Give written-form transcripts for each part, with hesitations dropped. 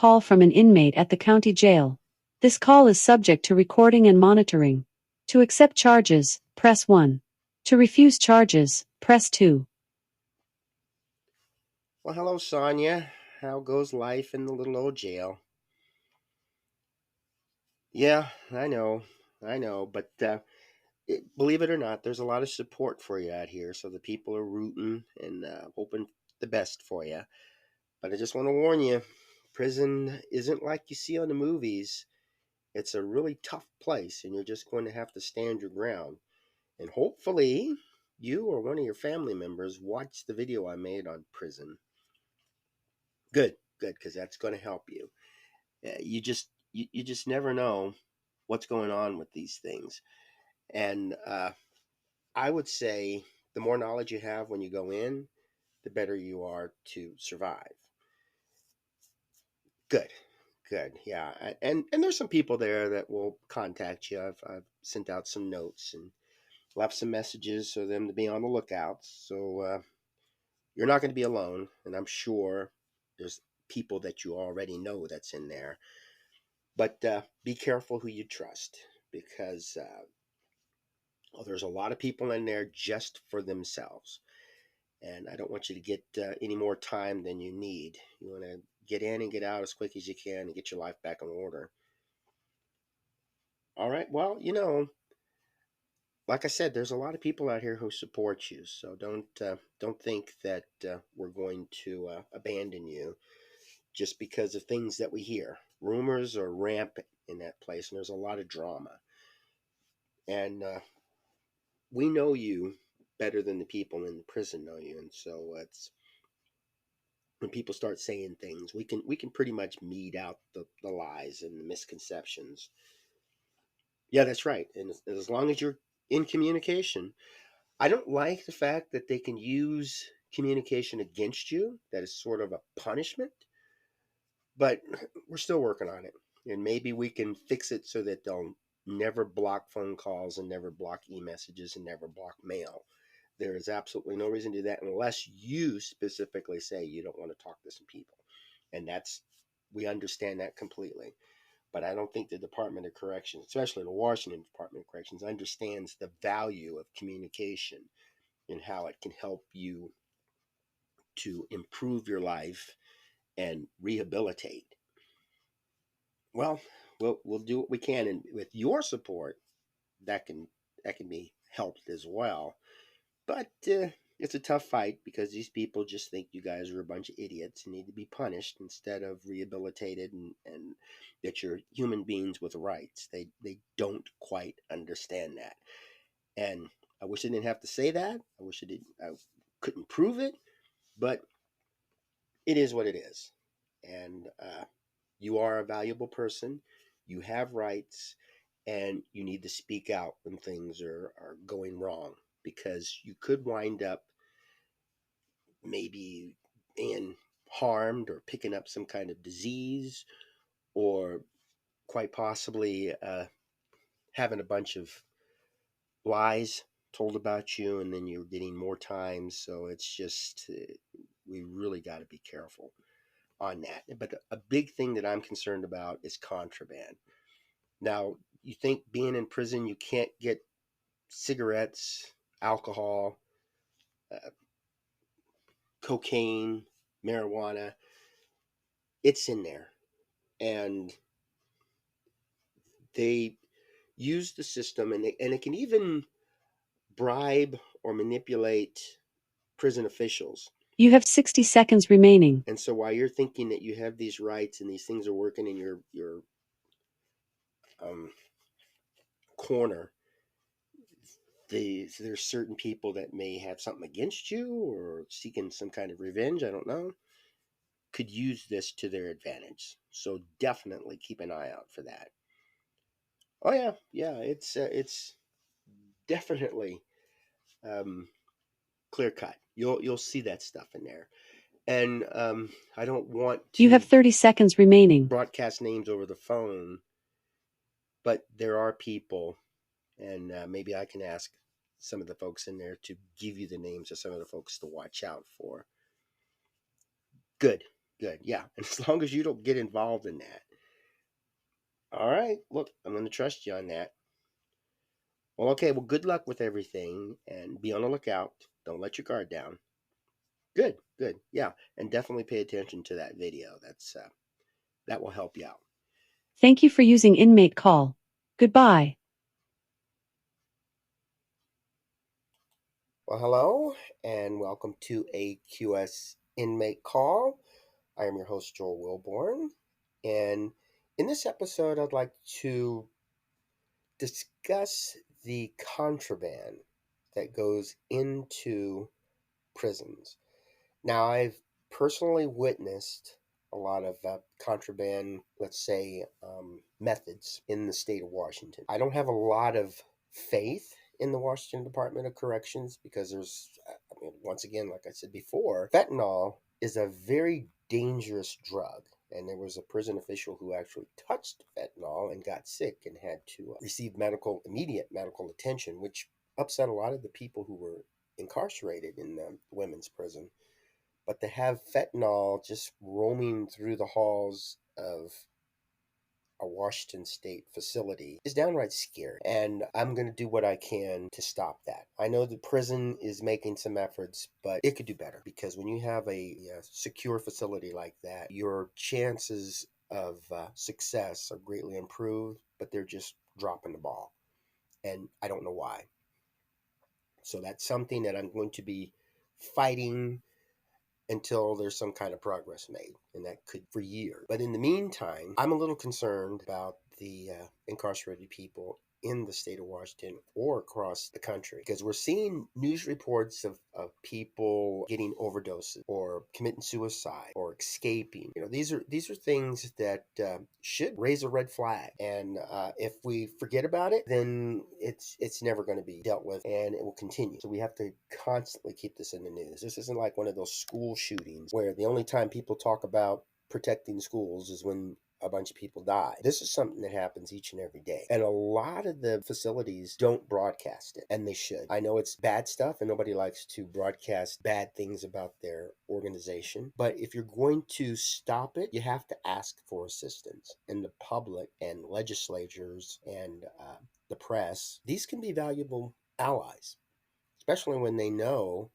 Call from an inmate at the county jail. This call is subject to recording and monitoring. To accept charges, press 1. To refuse charges, press 2. Well, hello, Sonia. How goes life in the little old jail? Yeah, I know, but believe it or not, there's a lot of support for you out here. So the people are rooting and hoping the best for you. But I just want to warn you, prison isn't like you see on the movies. It's a really tough place, and you're just going to have to stand your ground. And hopefully, you or one of your family members watched the video I made on prison. Good, because that's going to help you. You just never know what's going on with these things. And I would say the more knowledge you have when you go in, the better you are to survive. Good, good, yeah. And there's some people there that will contact you. I've sent out some notes and left some messages for them to be on the lookout. So you're not going to be alone, and I'm sure there's people that you already know that's in there. But be careful who you trust because there's a lot of people in there just for themselves. And I don't want you to get any more time than you need. You want to get in and get out as quick as you can and get your life back in order. All right. Well, like I said, there's a lot of people out here who support you. So don't think that we're going to abandon you just because of things that we hear. Rumors are rampant in that place, and there's a lot of drama. And we know you better than the people in the prison know you, and so it's when people start saying things, we can pretty much meet out the lies and the misconceptions. Yeah, that's right. And as long as you're in communication, I don't like the fact that they can use communication against you. That is sort of a punishment, but we're still working on it, and maybe we can fix it so that they'll never block phone calls and never block e-messages and never block mail. There is absolutely no reason to do that unless you specifically say you don't want to talk to some people. And we understand that completely. But I don't think the Department of Corrections, especially the Washington Department of Corrections, understands the value of communication and how it can help you to improve your life and rehabilitate. Well, we'll do what we can, and with your support, that can that can be helped as well. But it's a tough fight because these people just think you guys are a bunch of idiots and need to be punished instead of rehabilitated and that you're human beings with rights. They don't quite understand that. And I wish I didn't have to say that. I couldn't prove it, but it is what it is. And you are a valuable person. You have rights, and you need to speak out when things are going wrong because you could wind up maybe being harmed or picking up some kind of disease or quite possibly having a bunch of lies told about you and then you're getting more time. So it's just, we really got to be careful on that. But a big thing that I'm concerned about is contraband. Now, you think being in prison, you can't get cigarettes, alcohol, uh, cocaine, marijuana. It's in there. And they use the system and it can even bribe or manipulate prison officials. You have 60 seconds remaining. And so while you're thinking that you have these rights and these things are working in your um, corner, there's certain people that may have something against you or seeking some kind of revenge. I don't know. Could use this to their advantage. So definitely keep an eye out for that. Oh yeah, yeah. It's definitely um, clear cut. You'll see that stuff in there. And I don't want You have to 30 seconds remaining. broadcast names over the phone, but there are people, and maybe I can ask some of the folks in there to give you the names of some of the folks to watch out for. Good, Good. Yeah. And as long as you don't get involved in that. All right. Look, I'm going to trust you on that. Well, okay. Well, good luck with everything and be on the lookout. Don't let your guard down. Good. Good. Yeah. And definitely pay attention to that video. That will help you out. Thank you for using Inmate Call. Goodbye. Well, hello and welcome to AQS Inmate Call. I am your host, Joel Wilborn. And in this episode, I'd like to discuss the contraband that goes into prisons. Now, I've personally witnessed a lot of contraband, let's say, methods in the state of Washington. I don't have a lot of faith in the Washington Department of Corrections because once again, like I said before, fentanyl is a very dangerous drug. And there was a prison official who actually touched fentanyl and got sick and had to receive immediate medical attention, which upset a lot of the people who were incarcerated in the women's prison. But to have fentanyl just roaming through the halls of a Washington state facility is downright scary. And I'm going to do what I can to stop that. I know the prison is making some efforts, but it could do better because when you have a secure facility like that, your chances of success are greatly improved, but they're just dropping the ball. And I don't know why. So that's something that I'm going to be fighting until there's some kind of progress made, and that could for years. But in the meantime, I'm a little concerned about the incarcerated people in the state of Washington or across the country because we're seeing news reports of people getting overdoses or committing suicide or escaping. These are things that should raise a red flag, and if we forget about it, then it's never going to be dealt with, and it will continue. So we have to constantly keep this in the news. This isn't like one of those school shootings where the only time people talk about protecting schools is when a bunch of people die. This is something that happens each and every day. And a lot of the facilities don't broadcast it, and they should. I know it's bad stuff, and nobody likes to broadcast bad things about their organization. But if you're going to stop it, you have to ask for assistance. And the public and legislatures and the press, these can be valuable allies, especially when they know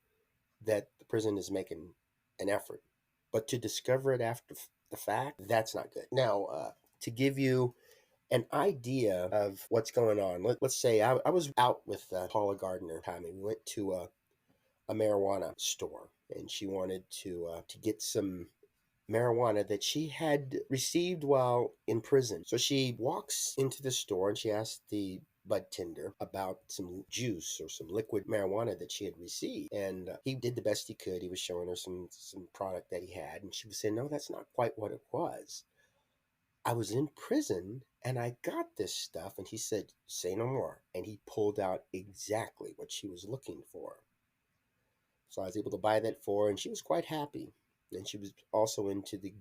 that the prison is making an effort. But to discover it after the fact, that's not good. Now, to give you an idea of what's going on, let's say I was out with Paula Gardner, Tommy. We went to a marijuana store, and she wanted to get some marijuana that she had received while in prison. So she walks into the store and she asks the bud tender about some juice or some liquid marijuana that she had received, and he did the best he could. He was showing her some product that he had, and she was saying, no, that's not quite what it was. I was in prison and I got this stuff. And he said, say no more. And he pulled out exactly what she was looking for. So I was able to buy that for her, and she was quite happy. And she was also into the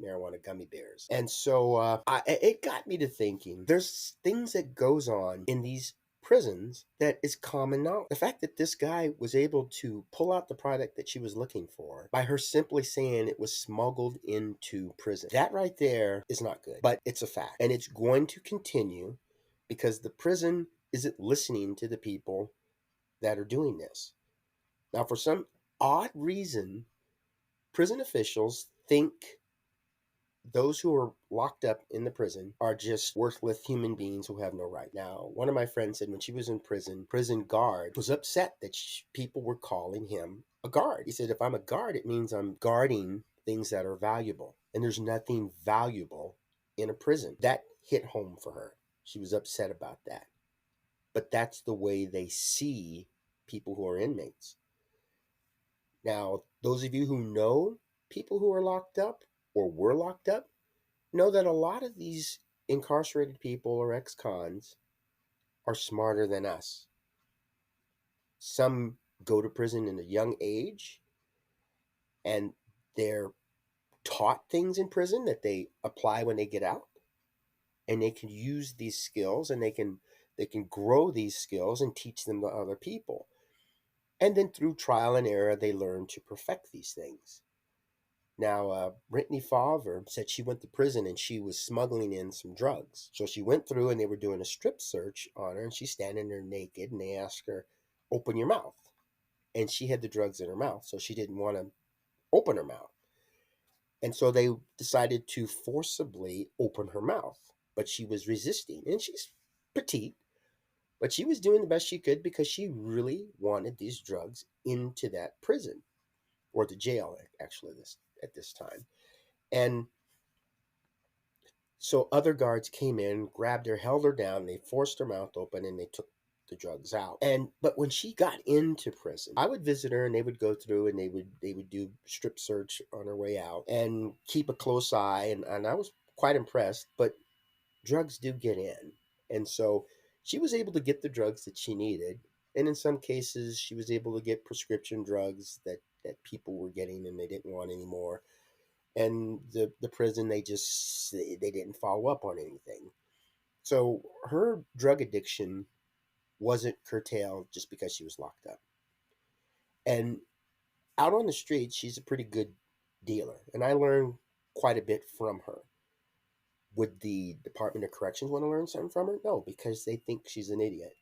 marijuana gummy bears. And so it got me to thinking, there's things that goes on in these prisons that is common knowledge. The fact that this guy was able to pull out the product that she was looking for by her simply saying it was smuggled into prison, that right there is not good. But it's a fact. And it's going to continue because the prison isn't listening to the people that are doing this. Now, for some odd reason, prison officials think those who are locked up in the prison are just worthless human beings who have no right. Now, one of my friends said when she was in prison guard was upset that people were calling him a guard. He said, if I'm a guard, it means I'm guarding things that are valuable. And there's nothing valuable in a prison. That hit home for her. She was upset about that. But that's the way they see people who are inmates. Now, those of you who know people who are locked up or were locked up know that a lot of these incarcerated people or ex-cons are smarter than us. Some go to prison in a young age and they're taught things in prison that they apply when they get out, and they can use these skills and they can grow these skills and teach them to other people. And then through trial and error, they learn to perfect these things. Now, Brittany Favre said she went to prison and she was smuggling in some drugs. So she went through and they were doing a strip search on her, and she's standing there naked, and they asked her, "Open your mouth." And she had the drugs in her mouth, so she didn't want to open her mouth. And so they decided to forcibly open her mouth, but she was resisting. And she's petite, but she was doing the best she could because she really wanted these drugs into that prison, or the jail, actually, this at this time. And so other guards came in, grabbed her, held her down, they forced her mouth open, and they took the drugs out. And but when she got into prison, I would visit her, and they would go through and they would do strip search on her way out and keep a close eye, and I was quite impressed. But drugs do get in. And so she was able to get the drugs that she needed. And in some cases, she was able to get prescription drugs that people were getting and they didn't want anymore. And the prison, they didn't follow up on anything. So her drug addiction wasn't curtailed just because she was locked up. And out on the street, she's a pretty good dealer. And I learned quite a bit from her. Would the Department of Corrections want to learn something from her? No, because they think she's an idiot.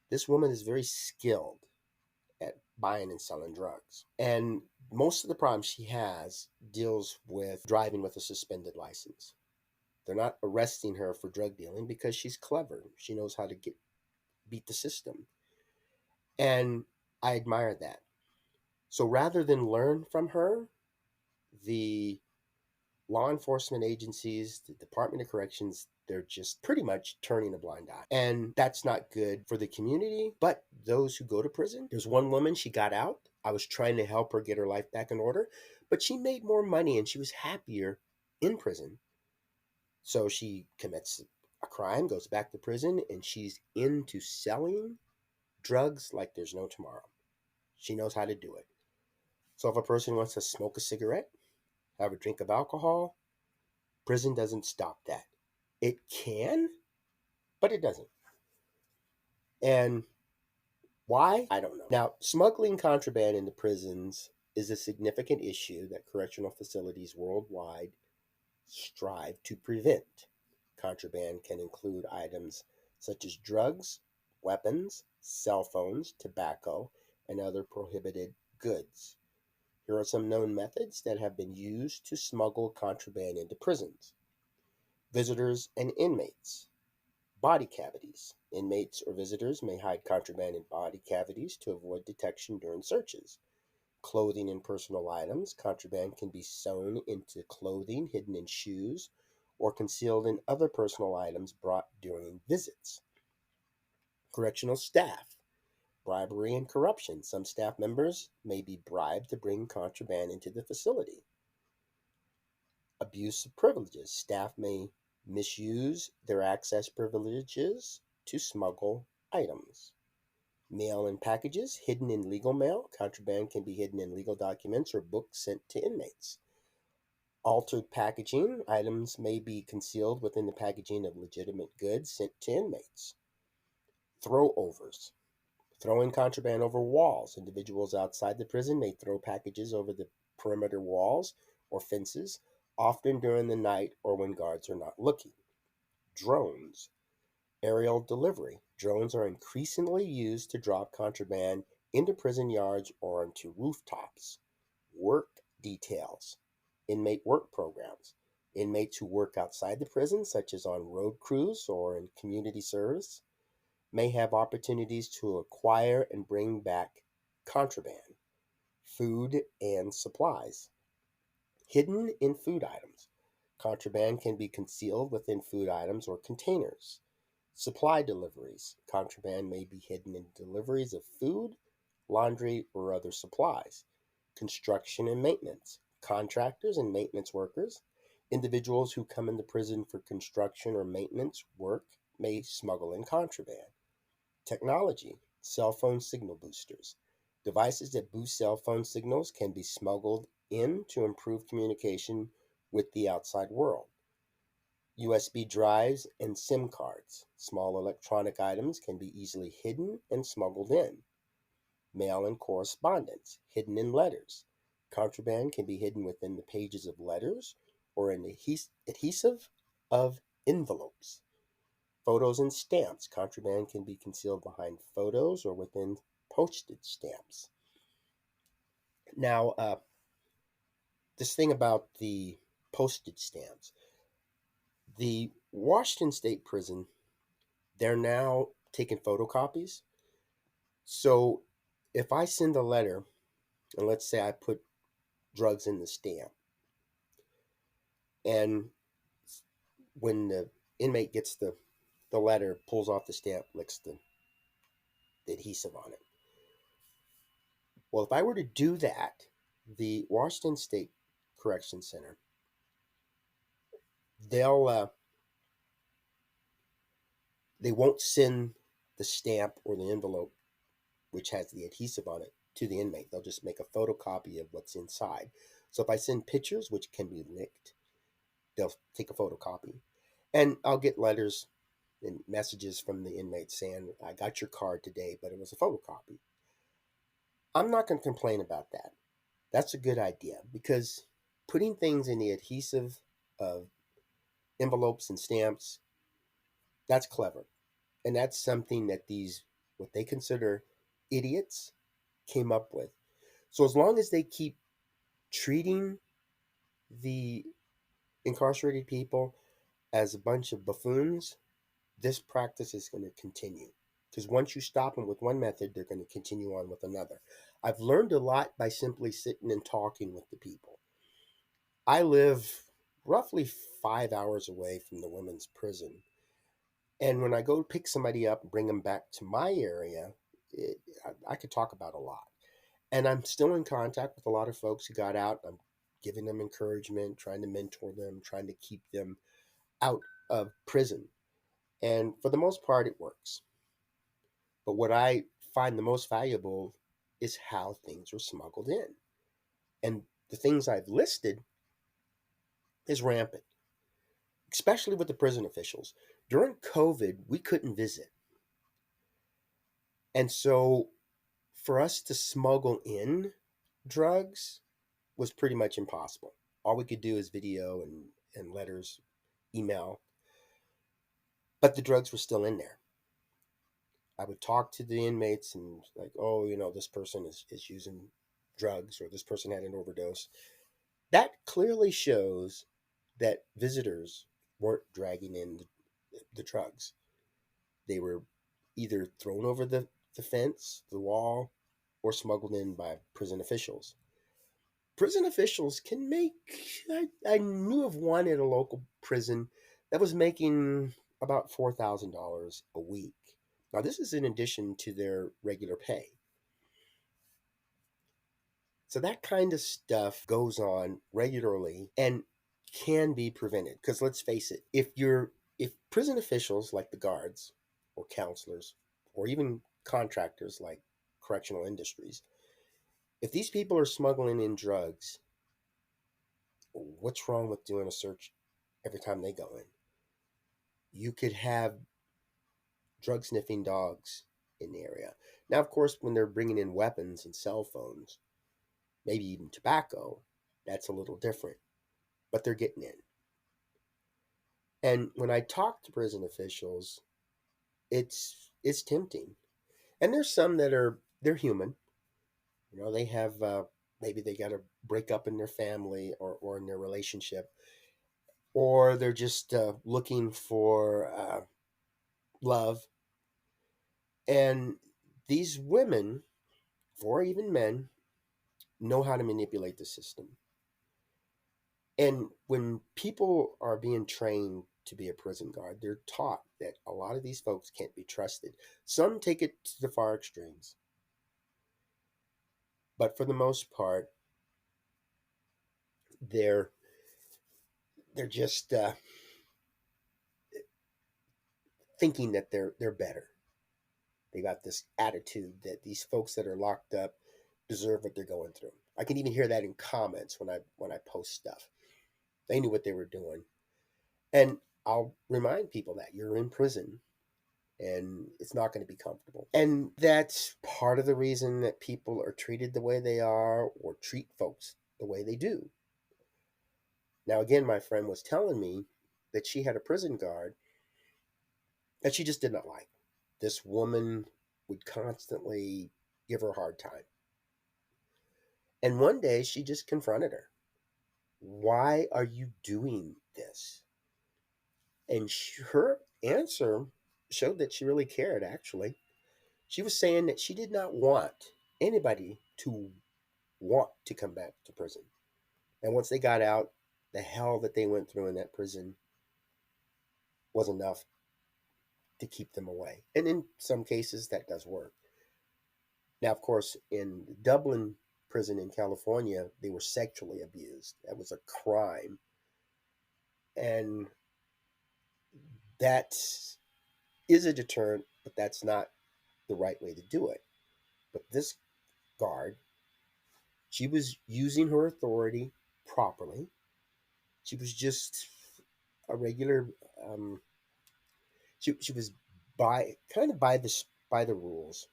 This woman is very skilled at buying and selling drugs. And most of the problems she has deals with driving with a suspended license. They're not arresting her for drug dealing because she's clever. She knows how to beat the system. And I admire that. So rather than learn from her, the law enforcement agencies, the Department of Corrections, they're just pretty much turning a blind eye. And that's not good for the community, but those who go to prison. There's one woman, she got out. I was trying to help her get her life back in order, but she made more money and she was happier in prison. So she commits a crime, goes back to prison, and she's into selling drugs like there's no tomorrow. She knows how to do it. So if a person wants to smoke a cigarette, have a drink of alcohol, prison doesn't stop that. It can, but it doesn't. And why? I don't know. Now, smuggling contraband into prisons is a significant issue that correctional facilities worldwide strive to prevent. Contraband can include items such as drugs, weapons, cell phones, tobacco, and other prohibited goods. Here are some known methods that have been used to smuggle contraband into prisons. Visitors and inmates. Body cavities. Inmates or visitors may hide contraband in body cavities to avoid detection during searches. Clothing and personal items. Contraband can be sewn into clothing, hidden in shoes, or concealed in other personal items brought during visits. Correctional staff. Bribery and corruption. Some staff members may be bribed to bring contraband into the facility. Abuse of privileges. Staff may misuse their access privileges to smuggle items. Mail and packages hidden in legal mail. Contraband can be hidden in legal documents or books sent to inmates. Altered packaging. Items may be concealed within the packaging of legitimate goods sent to inmates. Throwovers. Throwing contraband over walls. Individuals outside the prison may throw packages over the perimeter walls or fences, often during the night or when guards are not looking. Drones. Aerial delivery. Drones are increasingly used to drop contraband into prison yards or onto rooftops. Work details. Inmate work programs. Inmates who work outside the prison, such as on road crews or in community service, may have opportunities to acquire and bring back contraband. Food and supplies. Hidden in food items. Contraband can be concealed within food items or containers. Supply deliveries. Contraband may be hidden in deliveries of food, laundry, or other supplies. Construction and maintenance. Contractors and maintenance workers. Individuals who come into prison for construction or maintenance work may smuggle in contraband. Technology. Cell phone signal boosters. Devices that boost cell phone signals can be smuggled in to improve communication with the outside world. USB drives and SIM cards. Small electronic items can be easily hidden and smuggled in. Mail and correspondence, hidden in letters. Contraband can be hidden within the pages of letters or an adhesive of envelopes. Photos and stamps. Contraband can be concealed behind photos or within postage stamps. Now, this thing about the postage stamps. The Washington State Prison, they're now taking photocopies. So if I send a letter, and let's say I put drugs in the stamp, and when the inmate gets the letter, pulls off the stamp, licks the adhesive on it. Well, if I were to do that, the Washington State Correction Center, they'll they won't send the stamp or the envelope which has the adhesive on it to the inmate. They'll just make a photocopy of what's inside. So if I send pictures, which can be licked, they'll take a photocopy, and I'll get letters and messages from the inmates saying, "I got your card today, but it was a photocopy." I'm not going to complain about that. That's a good idea because putting things in the adhesive of envelopes and stamps, that's clever. And that's something that these, what they consider idiots, came up with. So as long as they keep treating the incarcerated people as a bunch of buffoons, this practice is going to continue. Because once you stop them with one method, they're going to continue on with another. I've learned a lot by simply sitting and talking with the people. I live roughly 5 hours away from the women's prison. And when I go pick somebody up and bring them back to my area, I could talk about a lot. And I'm still in contact with a lot of folks who got out. I'm giving them encouragement, trying to mentor them, trying to keep them out of prison. And for the most part, it works. But what I find the most valuable is how things are smuggled in. And the things I've listed is rampant, especially with the prison officials. During COVID, we couldn't visit. And so for us to smuggle in drugs was pretty much impossible. All we could do is video and letters, email, but the drugs were still in there. I would talk to the inmates and like, oh, this person is using drugs or this person had an overdose. That clearly shows that visitors weren't dragging in the drugs. They were either thrown over the fence, the wall, or smuggled in by prison officials. Prison officials can make, I knew of one at a local prison that was making about $4,000 a week. Now, this is in addition to their regular pay. So that kind of stuff goes on regularly and can be prevented. Because let's face it, if prison officials like the guards or counselors or even contractors like correctional industries, if these people are smuggling in drugs, what's wrong with doing a search every time they go in? You could have drug sniffing dogs in the area. Now, of course, when they're bringing in weapons and cell phones, maybe even tobacco, that's a little different, but they're getting in. And when I talk to prison officials, it's tempting. And there's some that they're human. They have maybe they got to break up in their family or in their relationship, or they're just looking for love. And these women, or even men, know how to manipulate the system. And when people are being trained to be a prison guard, they're taught that a lot of these folks can't be trusted. Some take it to the far extremes, but for the most part, they're they're just thinking that they're better. They got this attitude that these folks that are locked up deserve what they're going through. I can even hear that in comments when I post stuff. They knew what they were doing, and I'll remind people that you're in prison and it's not going to be comfortable. And that's part of the reason that people are treated the way they are or treat folks the way they do. Now, again, my friend was telling me that she had a prison guard that she just did not like. This woman would constantly give her a hard time. And one day she just confronted her. Why are you doing this? And her answer showed that she really cared, actually. She was saying that she did not want anybody to want to come back to prison. And once they got out, the hell that they went through in that prison was enough to keep them away. And in some cases, that does work. Now, of course, in Dublin prison in California, they were sexually abused. That was a crime. And that is a deterrent, but that's not the right way to do it. But this guard, she was using her authority properly. She was just a regular. She was by kind of by the rules,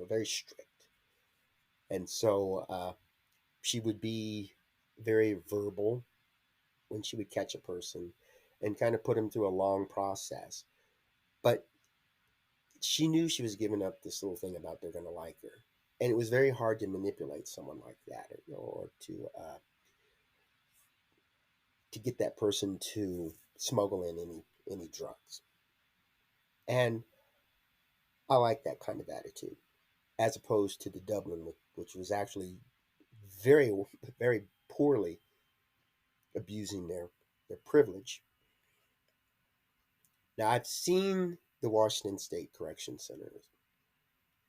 very strict, and so she would be very verbal when she would catch a person, and kind of put them through a long process. But she knew she was giving up this little thing about they're going to like her, and it was very hard to manipulate someone like that, or to get that person to smuggle in any drugs. And I like that kind of attitude, as opposed to the Dublin, which was actually very, very poorly abusing their privilege. Now, I've seen the Washington State Correction Centers,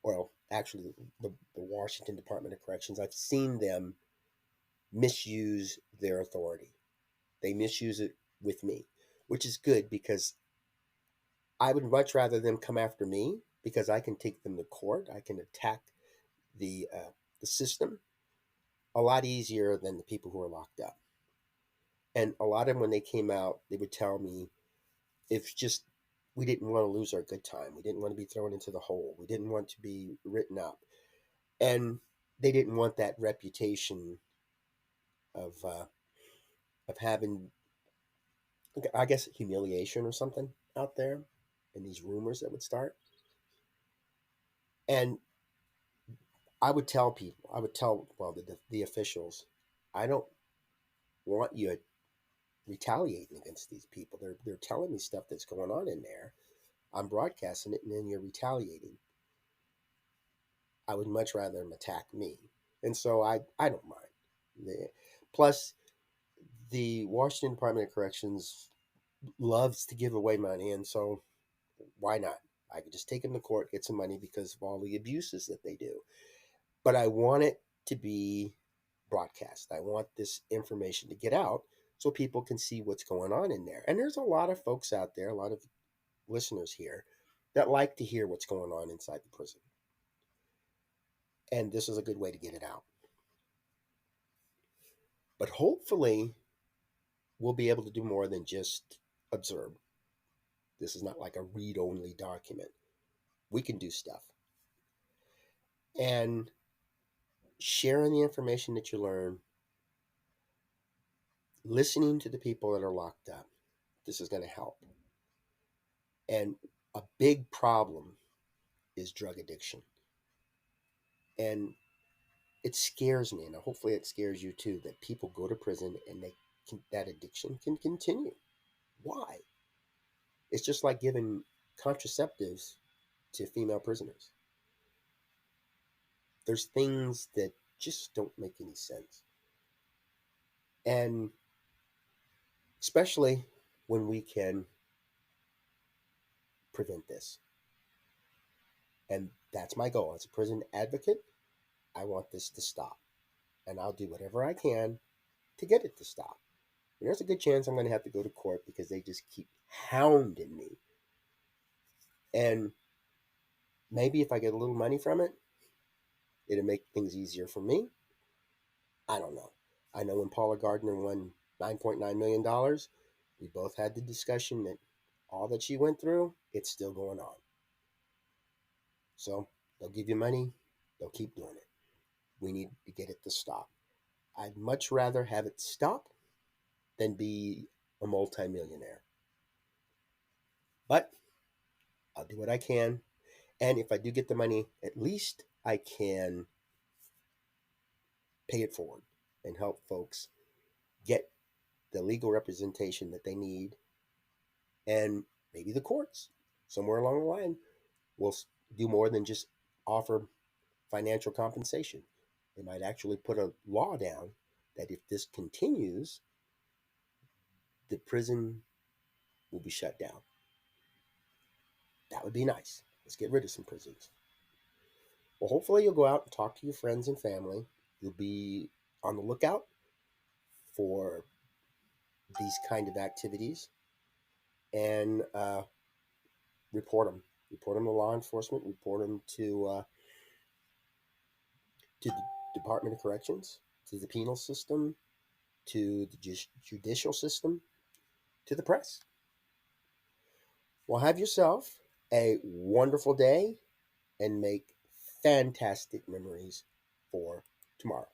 well, actually, the Washington Department of Corrections, I've seen them misuse their authority. They misuse it with me, which is good because I would much rather them come after me because I can take them to court. I can attack the system a lot easier than the people who are locked up. And a lot of them, when they came out, they would tell me, if just we didn't want to lose our good time, we didn't want to be thrown into the hole, we didn't want to be written up, and they didn't want that reputation of having, I guess, humiliation or something out there, and these rumors that would start. And I would tell people, I would tell, well, the officials, I don't want you retaliating against these people. They're telling me stuff that's going on in there. I'm broadcasting it, and then you're retaliating. I would much rather them attack me, and so I don't mind. Plus, the Washington Department of Corrections loves to give away money, and so why not? I could just take them to court, get some money because of all the abuses that they do. But I want it to be broadcast. I want this information to get out so people can see what's going on in there. And there's a lot of folks out there, a lot of listeners here that like to hear what's going on inside the prison. And this is a good way to get it out. But hopefully, we'll be able to do more than just observe. This is not like a read only document. We can do stuff. And sharing the information that you learn, listening to the people that are locked up, this is going to help. And a big problem is drug addiction. And it scares me, and hopefully it scares you too, that people go to prison and that addiction can continue. Why? It's just like giving contraceptives to female prisoners. There's things that just don't make any sense. And especially when we can prevent this. And that's my goal. As a prison advocate, I want this to stop. And I'll do whatever I can to get it to stop. And there's a good chance I'm going to have to go to court because they just keep hounding me. And maybe if I get a little money from it, it'll make things easier for me. I don't know. I know when Paula Gardner won $9.9 million, we both had the discussion that all that she went through, it's still going on. So they'll give you money, they'll keep doing it. We need to get it to stop. I'd much rather have it stop than be a multimillionaire. But I'll do what I can. And if I do get the money, at least I can pay it forward and help folks get the legal representation that they need. And maybe the courts, somewhere along the line, will do more than just offer financial compensation. They might actually put a law down that if this continues, the prison will be shut down. That would be nice. Let's get rid of some prisons. Well, hopefully you'll go out and talk to your friends and family. You'll be on the lookout for these kind of activities and report them. Report them to law enforcement. Report them to the Department of Corrections, to the penal system, to the judicial system, to the press. Well, have yourself a wonderful day and make fantastic memories for tomorrow.